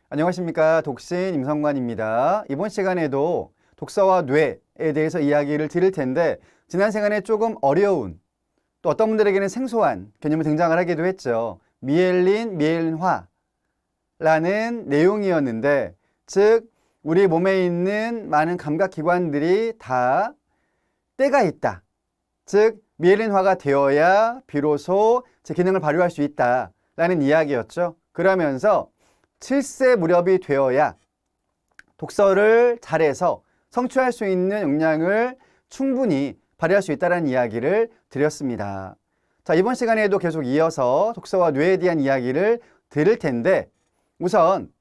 안녕하십니까. 독신 임성관입니다. 이번 시간에도 독서와 뇌에 대해서 이야기를 드릴 텐데 지난 시간에 조금 어려운 또 어떤 분들에게는 생소한 개념이 등장을 하기도 했죠. 미엘린화라는 내용이었는데 즉 우리 몸에 있는 많은 감각기관들이 다 때가 있다. 즉 미엘린화가 되어야 비로소 제 기능을 발휘할 수 있다라는 이야기였죠. 그러면서 7세 무렵이 되어야 독서를 잘해서 성취할 수 있는 역량을 충분히 발휘할 수 있다는 이야기를 드렸습니다. 자, 이번 시간에도 계속 이어서 독서와 뇌에 대한 이야기를 드릴 텐데 우선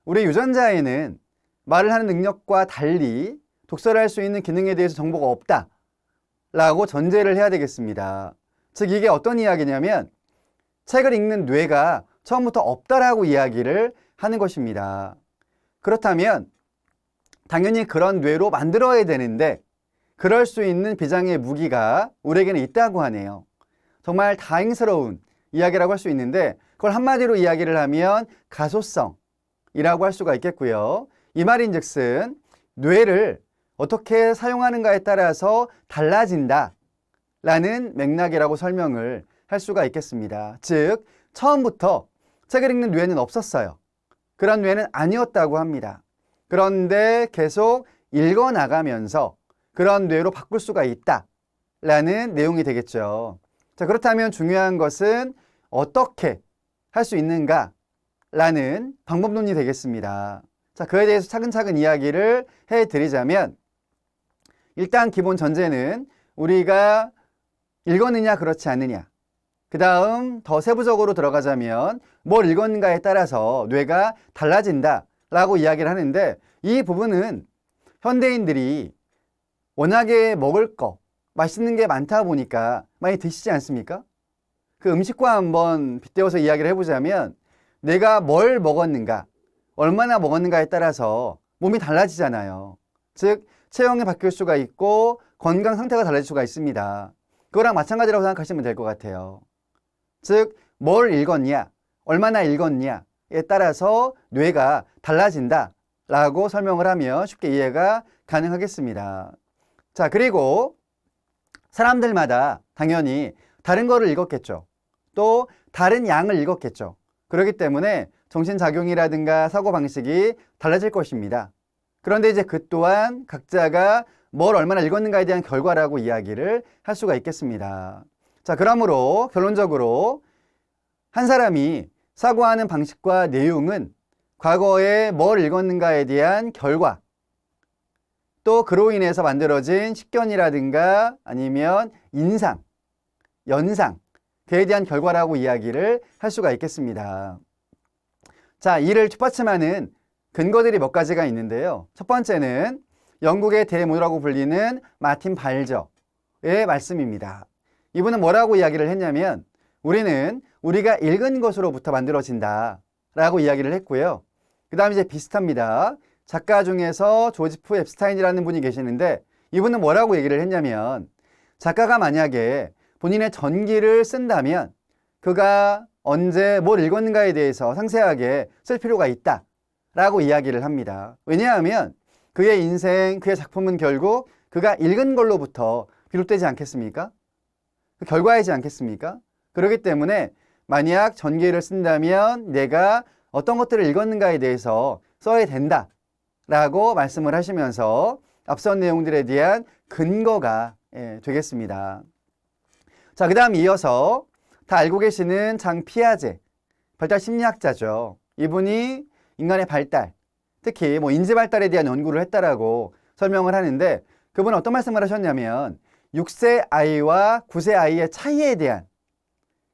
우리 유전자에는 말을 하는 능력과 달리 독서를 할 수 있는 기능에 대해서 정보가 없다라고 전제를 해야 되겠습니다. 즉 이게 어떤 이야기냐면 책을 읽는 뇌가 처음부터 없다라고 이야기를 하는 것입니다. 그렇다면 당연히 그런 뇌로 만들어야 되는데 그럴 수 있는 비장의 무기가 우리에게는 있다고 하네요. 정말 다행스러운 이야기라고 할 수 있는데 그걸 한마디로 이야기를 하면 가소성이라고 할 수가 있겠고요. 이 말인즉슨 뇌를 어떻게 사용하는가에 따라서 달라진다 라는 맥락이라고 설명을 할 수가 있겠습니다. 즉 처음부터 책을 읽는 뇌는 없었어요. 그런 뇌는 아니었다고 합니다. 그런데 계속 읽어나가면서 그런 뇌로 바꿀 수가 있다라는 내용이 되겠죠. 자, 그렇다면 중요한 것은 어떻게 할 수 있는가라는 방법론이 되겠습니다. 자, 그에 대해서 차근차근 이야기를 해드리자면 일단 기본 전제는 우리가 읽었느냐 그렇지 않느냐, 그 다음 더 세부적으로 들어가자면 뭘 읽었는가에 따라서 뇌가 달라진다라고 이야기를 하는데 이 부분은 현대인들이 워낙에 먹을 거, 맛있는 게 많다 보니까 많이 드시지 않습니까? 그 음식과 한번 빗대어서 이야기를 해보자면 내가 뭘 먹었는가, 얼마나 먹었는가에 따라서 몸이 달라지잖아요. 즉 체형이 바뀔 수가 있고 건강 상태가 달라질 수가 있습니다. 그거랑 마찬가지라고 생각하시면 될 것 같아요. 즉 뭘 읽었냐, 얼마나 읽었냐에 따라서 뇌가 달라진다라고 설명을 하면 쉽게 이해가 가능하겠습니다. 자, 그리고 사람들마다 당연히 다른 거를 읽었겠죠. 또 다른 양을 읽었겠죠. 그렇기 때문에 정신작용이라든가 사고방식이 달라질 것입니다. 그런데 이제 그 또한 각자가 뭘 얼마나 읽었는가에 대한 결과라고 이야기를 할 수가 있겠습니다. 자, 그러므로 결론적으로 한 사람이 사고하는 방식과 내용은 과거에 뭘 읽었는가에 대한 결과, 또 그로 인해서 만들어진 식견이라든가 아니면 인상, 연상, 그에 대한 결과라고 이야기를 할 수가 있겠습니다. 자, 이를 뒷받침하는 근거들이 몇 가지가 있는데요. 첫 번째는 영국의 대모라고 불리는 마틴 발저의 말씀입니다. 이분은 뭐라고 이야기를 했냐면 우리는 우리가 읽은 것으로부터 만들어진다 라고 이야기를 했고요. 그 다음에 이제 비슷합니다. 작가 중에서 조지프 앱스타인이라는 분이 계시는데 이분은 뭐라고 얘기를 했냐면 작가가 만약에 본인의 전기를 쓴다면 그가 언제 뭘 읽었는가에 대해서 상세하게 쓸 필요가 있다 라고 이야기를 합니다. 왜냐하면 그의 인생, 그의 작품은 결국 그가 읽은 걸로부터 비롯되지 않겠습니까? 그 결과이지 않겠습니까? 그렇기 때문에 만약 전기를 쓴다면 내가 어떤 것들을 읽었는가에 대해서 써야 된다 라고 말씀을 하시면서 앞선 내용들에 대한 근거가 되겠습니다. 자, 그 다음 이어서 다 알고 계시는 장 피아제, 발달 심리학자죠. 이분이 인간의 발달, 특히 인지 발달에 대한 연구를 했다라고 설명을 하는데 그분은 어떤 말씀을 하셨냐면 6세 아이와 9세 아이의 차이에 대한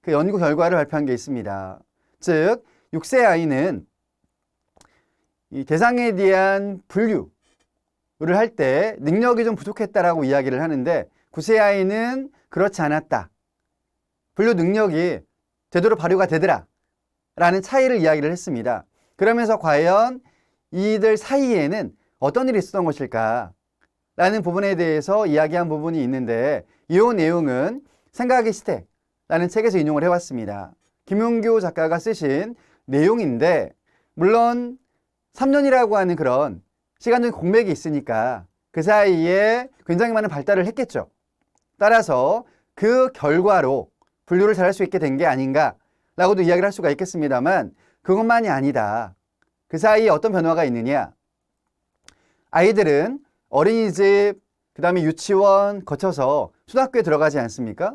그 연구 결과를 발표한 게 있습니다. 즉 6세 아이는 이 대상에 대한 분류를 할 때 능력이 좀 부족했다라고 이야기를 하는데 9세 아이는 그렇지 않았다. 분류 능력이 제대로 발휘가 되더라 라는 차이를 이야기를 했습니다. 그러면서 과연 이들 사이에는 어떤 일이 있었던 것일까 라는 부분에 대해서 이야기한 부분이 있는데 이 내용은 생각의 시대라는 책에서 인용을 해왔습니다. 김용규 작가가 쓰신 내용인데 물론 3년이라고 하는 그런 시간적인 공백이 있으니까 그 사이에 굉장히 많은 발달을 했겠죠. 따라서 그 결과로 분류를 잘할 수 있게 된 게 아닌가라고도 이야기를 할 수가 있겠습니다만 그것만이 아니다. 그 사이에 어떤 변화가 있느냐. 아이들은 어린이집, 그 다음에 유치원 거쳐서 초등학교에 들어가지 않습니까?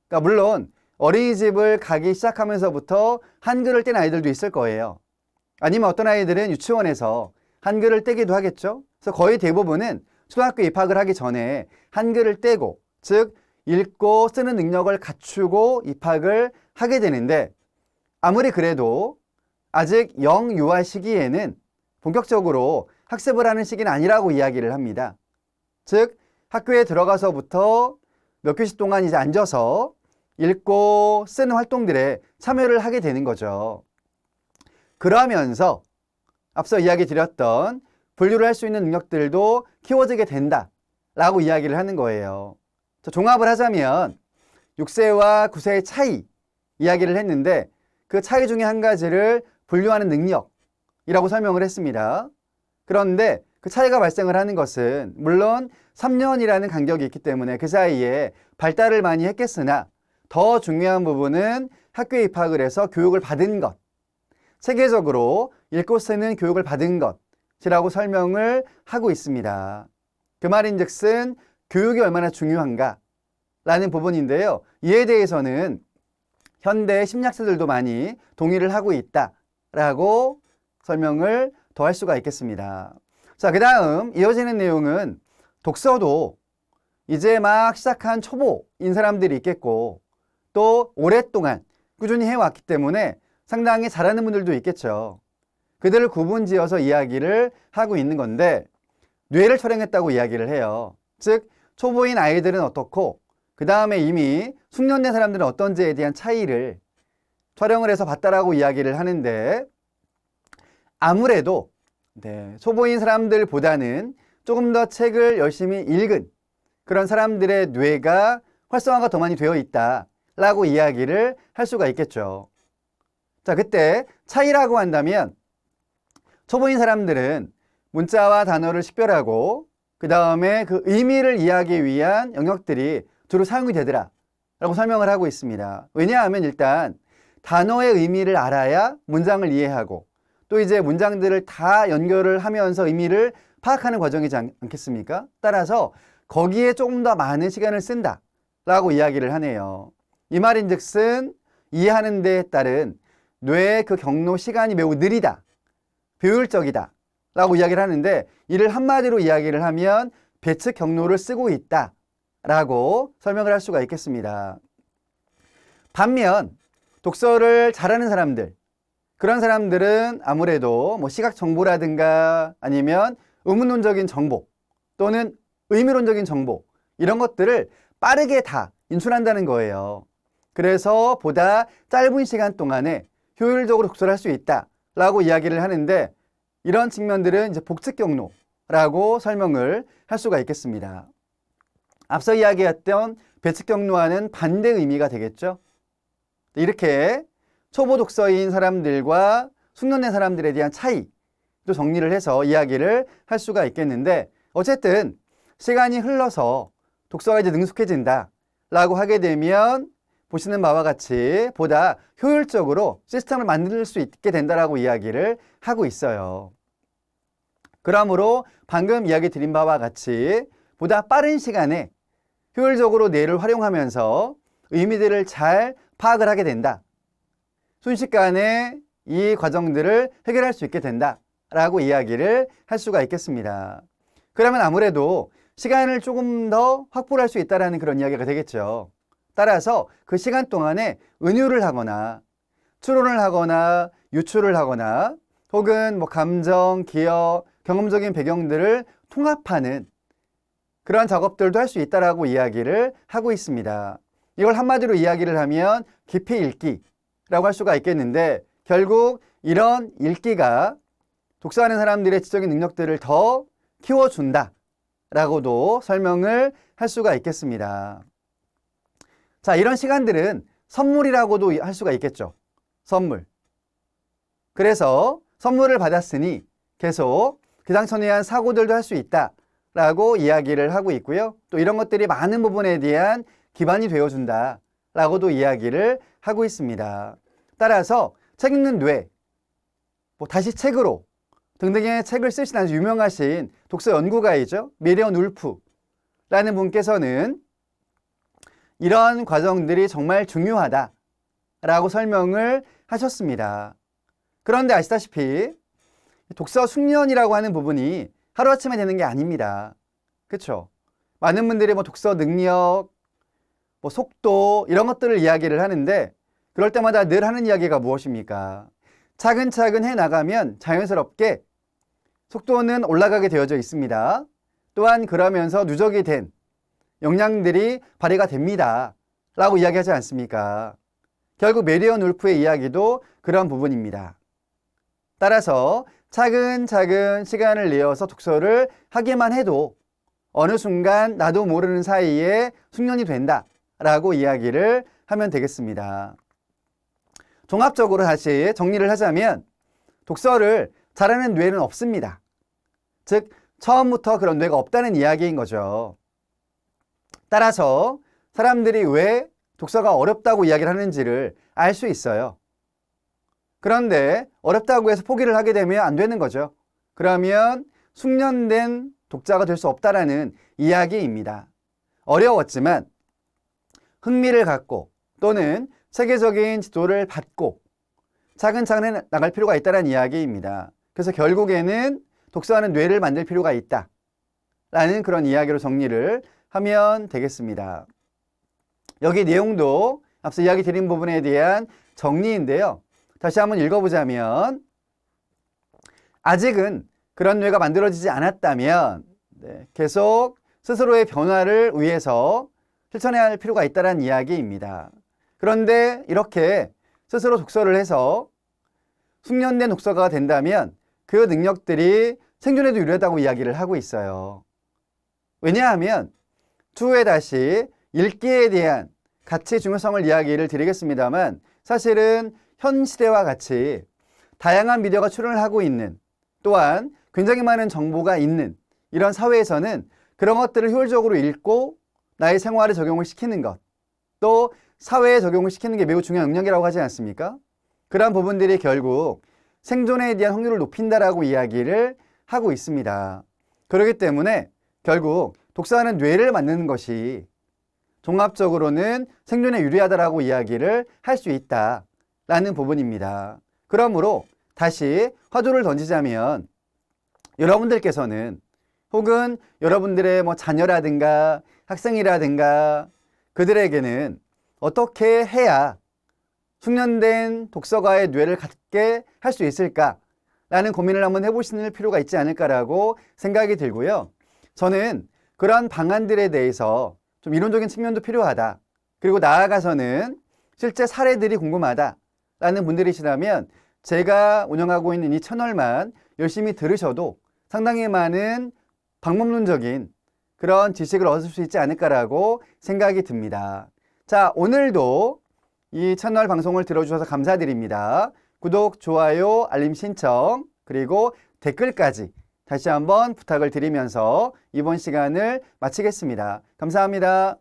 그러니까 물론 어린이집을 가기 시작하면서부터 한글을 뗀 아이들도 있을 거예요. 아니면 어떤 아이들은 유치원에서 한글을 떼기도 하겠죠. 그래서 거의 대부분은 초등학교 입학을 하기 전에 한글을 떼고, 즉 읽고 쓰는 능력을 갖추고 입학을 하게 되는데, 아무리 그래도 아직 영유아 시기에는 본격적으로 학습을 하는 시기는 아니라고 이야기를 합니다. 즉 학교에 들어가서부터 몇 교시 동안 이제 앉아서 읽고 쓰는 활동들에 참여를 하게 되는 거죠. 그러면서 앞서 이야기 드렸던 분류를 할 수 있는 능력들도 키워지게 된다라고 이야기를 하는 거예요. 종합을 하자면 6세와 9세의 차이 이야기를 했는데 그 차이 중에 한 가지를 분류하는 능력이라고 설명을 했습니다. 그런데 그 차이가 발생을 하는 것은 물론 3년이라는 간격이 있기 때문에 그 사이에 발달을 많이 했겠으나 더 중요한 부분은 학교에 입학을 해서 교육을 받은 것, 체계적으로 읽고 쓰는 교육을 받은 것이라고 설명을 하고 있습니다. 그 말인즉슨 교육이 얼마나 중요한가 라는 부분인데요. 이에 대해서는 현대 심리학자들도 많이 동의를 하고 있다라고 설명을 더 할 수가 있겠습니다. 자, 그 다음 이어지는 내용은 독서도 이제 막 시작한 초보인 사람들이 있겠고 또 오랫동안 꾸준히 해왔기 때문에 상당히 잘하는 분들도 있겠죠. 그들을 구분지어서 이야기를 하고 있는 건데 뇌를 촬영했다고 이야기를 해요. 즉 초보인 아이들은 어떻고 그 다음에 이미 숙련된 사람들은 어떤지에 대한 차이를 촬영을 해서 봤다라고 이야기를 하는데 아무래도 초보인 사람들보다는 조금 더 책을 열심히 읽은 그런 사람들의 뇌가 활성화가 더 많이 되어 있다라고 이야기를 할 수가 있겠죠. 자, 그때 차이라고 한다면 초보인 사람들은 문자와 단어를 식별하고 그 다음에 그 의미를 이해하기 위한 영역들이 주로 사용이 되더라 라고 설명을 하고 있습니다. 왜냐하면 일단 단어의 의미를 알아야 문장을 이해하고 또 이제 문장들을 다 연결을 하면서 의미를 파악하는 과정이지 않겠습니까? 따라서 거기에 조금 더 많은 시간을 쓴다 라고 이야기를 하네요. 이 말인즉슨 이해하는 데에 따른 뇌의 그 경로 시간이 매우 느리다, 비효율적이다 라고 이야기를 하는데 이를 한마디로 이야기를 하면 배측 경로를 쓰고 있다 라고 설명을 할 수가 있겠습니다. 반면 독서를 잘하는 사람들, 그런 사람들은 아무래도 뭐 시각 정보라든가 아니면 의문론적인 정보 또는 의미론적인 정보 이런 것들을 빠르게 다 인출한다는 거예요. 그래서 보다 짧은 시간 동안에 효율적으로 독서를 할 수 있다라고 이야기를 하는데 이런 측면들은 이제 복측 경로라고 설명을 할 수가 있겠습니다. 앞서 이야기했던 배측 경로와는 반대 의미가 되겠죠. 이렇게 초보 독서인 사람들과 숙련된 사람들에 대한 차이도 정리를 해서 이야기를 할 수가 있겠는데 어쨌든 시간이 흘러서 독서가 이제 능숙해진다 라고 하게 되면 보시는 바와 같이 보다 효율적으로 시스템을 만들 수 있게 된다라고 이야기를 하고 있어요. 그러므로 방금 이야기 드린 바와 같이 보다 빠른 시간에 효율적으로 뇌를 활용하면서 의미들을 잘 파악을 하게 된다. 순식간에 이 과정들을 해결할 수 있게 된다라고 이야기를 할 수가 있겠습니다. 그러면 아무래도 시간을 조금 더 확보를 할 수 있다는 그런 이야기가 되겠죠. 따라서 그 시간 동안에 은유를 하거나 추론을 하거나 유추를 하거나 혹은 뭐 감정, 기억, 경험적인 배경들을 통합하는 그러한 작업들도 할 수 있다라고 이야기를 하고 있습니다. 이걸 한마디로 이야기를 하면 깊이 읽기라고 할 수가 있겠는데 결국 이런 읽기가 독서하는 사람들의 지적인 능력들을 더 키워준다라고도 설명을 할 수가 있겠습니다. 자, 이런 시간들은 선물이라고도 할 수가 있겠죠. 선물. 그래서 선물을 받았으니 계속 기상천외한 사고들도 할 수 있다라고 이야기를 하고 있고요. 또 이런 것들이 많은 부분에 대한 기반이 되어준다라고도 이야기를 하고 있습니다. 따라서 책 읽는 뇌, 다시 책으로 등등의 책을 쓰신 아주 유명하신 독서 연구가이죠. 메리언 울프라는 분께서는 이런 과정들이 정말 중요하다라고 설명을 하셨습니다. 그런데 아시다시피 독서 숙련이라고 하는 부분이 하루아침에 되는 게 아닙니다. 그렇죠? 많은 분들이 독서 능력, 속도 이런 것들을 이야기를 하는데 그럴 때마다 늘 하는 이야기가 무엇입니까? 차근차근 해나가면 자연스럽게 속도는 올라가게 되어져 있습니다. 또한 그러면서 누적이 된 역량들이 발휘가 됩니다. 라고 이야기하지 않습니까? 결국 메리언 울프의 이야기도 그런 부분입니다. 따라서 차근차근 시간을 내어서 독서를 하기만 해도 어느 순간 나도 모르는 사이에 숙련이 된다라고 이야기를 하면 되겠습니다. 종합적으로 다시 정리를 하자면 독서를 잘하는 뇌는 없습니다. 즉 처음부터 그런 뇌가 없다는 이야기인 거죠. 따라서 사람들이 왜 독서가 어렵다고 이야기를 하는지를 알 수 있어요. 그런데 어렵다고 해서 포기를 하게 되면 안 되는 거죠. 그러면 숙련된 독자가 될 수 없다라는 이야기입니다. 어려웠지만 흥미를 갖고 또는 체계적인 지도를 받고 차근차근 해 나갈 필요가 있다는 이야기입니다. 그래서 결국에는 독서하는 뇌를 만들 필요가 있다라는 그런 이야기로 정리를 하면 되겠습니다. 여기 내용도 앞서 이야기 드린 부분에 대한 정리인데요. 다시 한번 읽어보자면 아직은 그런 뇌가 만들어지지 않았다면 계속 스스로의 변화를 위해서 실천해야 할 필요가 있다는 이야기입니다. 그런데 이렇게 스스로 독서를 해서 숙련된 독서가가 된다면 그 능력들이 생존에도 유리하다고 이야기를 하고 있어요. 왜냐하면 추후에 다시 읽기에 대한 가치 중요성을 이야기를 드리겠습니다만 사실은 현 시대와 같이 다양한 미디어가 출연을 하고 있는 또한 굉장히 많은 정보가 있는 이런 사회에서는 그런 것들을 효율적으로 읽고 나의 생활에 적용을 시키는 것, 또 사회에 적용을 시키는 게 매우 중요한 능력이라고 하지 않습니까? 그러한 부분들이 결국 생존에 대한 확률을 높인다라고 이야기를 하고 있습니다. 그렇기 때문에 결국 독서하는 뇌를 만드는 것이 종합적으로는 생존에 유리하다라고 이야기를 할 수 있다라는 부분입니다. 그러므로 다시 화두를 던지자면 여러분들께서는 혹은 여러분들의 자녀라든가 학생이라든가 그들에게는 어떻게 해야 숙련된 독서가의 뇌를 갖게 할 수 있을까라는 고민을 한번 해보실 필요가 있지 않을까라고 생각이 들고요. 저는 그러한 방안들에 대해서 좀 이론적인 측면도 필요하다. 그리고 나아가서는 실제 사례들이 궁금하다라는 분들이시라면 제가 운영하고 있는 이 채널만 열심히 들으셔도 상당히 많은 방법론적인 그런 지식을 얻을 수 있지 않을까라고 생각이 듭니다. 자, 오늘도 이 채널 방송을 들어주셔서 감사드립니다. 구독, 좋아요, 알림 신청, 그리고 댓글까지 다시 한번 부탁을 드리면서 이번 시간을 마치겠습니다. 감사합니다.